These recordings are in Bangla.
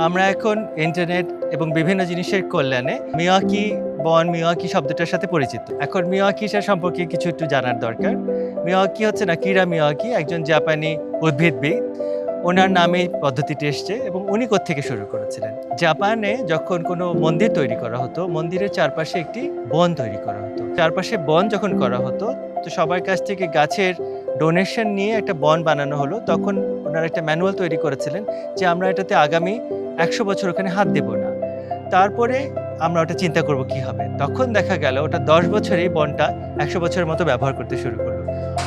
আমরা এখন ইন্টারনেট এবং বিভিন্ন জিনিসের কল্যাণে মিয়াওয়াকি বন মিয়াওয়াকি শব্দটার সাথে পরিচিত। এখন মিয়াওয়াকি সম্পর্কে কিছু একটু জানার দরকার। মিয়াওয়াকি হচ্ছে আকিরা মিয়াওয়াকি, একজন জাপানি উদ্ভিদবিদ। ওনার নামে এই পদ্ধতিটি এসছে এবং উনি কোত্থেকে শুরু করেছিলেন। জাপানে যখন কোনো মন্দির তৈরি করা হতো, মন্দিরের চারপাশে একটি বন তৈরি করা হতো। চারপাশে বন যখন করা হতো, তো সবার কাছ থেকে গাছের ডোনেশন নিয়ে একটা বন বানানো হলো। তখন ওনারা একটা ম্যানুয়াল তৈরি করেছিলেন যে আমরা এটাতে আগামী 100 বছর ওখানে হাত দেব না। তারপরে আমরা ওটা চিন্তা করব কি হবে। তখন দেখা গেল ওটা 10 বছরেই বনটা 100 বছরের মতো ব্যবহার করতে শুরু করলো।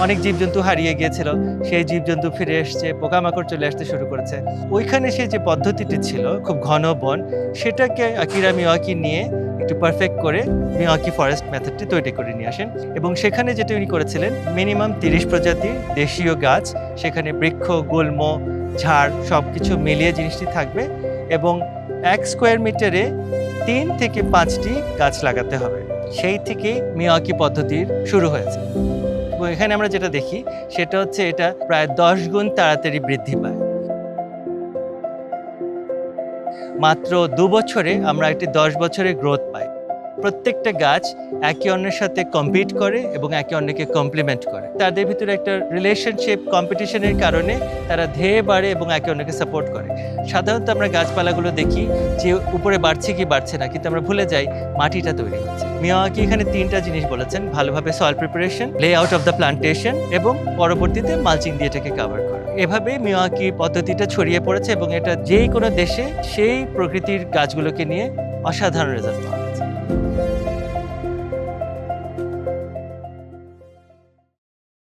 অনেক জীবজন্তু হারিয়ে গিয়েছিল, সেই জীবজন্তু ফিরে এসছে, পোকামাকড় চলে আসতে শুরু করেছে। ওইখানে সে যে পদ্ধতিটি ছিল খুব ঘন বন, সেটাকে আকিরা মিয়াওয়াকি নিয়ে একটু পারফেক্ট করে মিয়াওয়াকি ফরেস্ট মেথডটি তৈরি করে নিয়ে আসেন। এবং সেখানে যেটা উনি করেছিলেন, মিনিমাম 30 প্রজাতির দেশীয় গাছ, সেখানে বৃক্ষ, গুল্ম, ঝাড় সব কিছু মিলিয়ে জিনিসটি থাকবে এবং 1 স্কোয়ার মিটারে 3 থেকে 5টি গাছ লাগাতে হবে। সেই থেকেই মিয়াওয়াকি পদ্ধতির শুরু হয়েছে। এবং এখানে আমরা যেটা দেখি সেটা হচ্ছে এটা প্রায় 10 গুণ তাড়াতাড়ি বৃদ্ধি পায়। মাত্র 2 বছরে আমরা একটি 10 বছরের গ্রোথ পাই। প্রত্যেকটা গাছ একে অন্যের সাথে কম্পিট করে এবং একে অন্যকে কমপ্লিমেন্ট করে। তাদের ভিতরে একটা রিলেশনশিপ কম্পিটিশনের কারণে তারা ধেয়ে বাড়ে এবং একে অন্যকে সাপোর্ট করে। সাধারণত আমরা গাছপালাগুলো দেখি যে উপরে বাড়ছে কি বাড়ছে না, কিন্তু আমরা ভুলে যাই মাটিটা তৈরি হচ্ছে। মিয়াওয়াকি এখানে 3টা জিনিস বলেছেন: ভালোভাবে সয়েল প্রিপারেশন, লে আউট অফ দ্য প্লান্টেশন এবং পরবর্তীতে মালচিং দিয়ে এটাকে কভার করা। এভাবে মিয়াওয়াকি পদ্ধতিটা ছড়িয়ে পড়েছে এবং এটা যে কোনো দেশে সেই প্রকৃতির গাছগুলোকে নিয়ে অসাধারণ রেজাল্ট পাওয়া।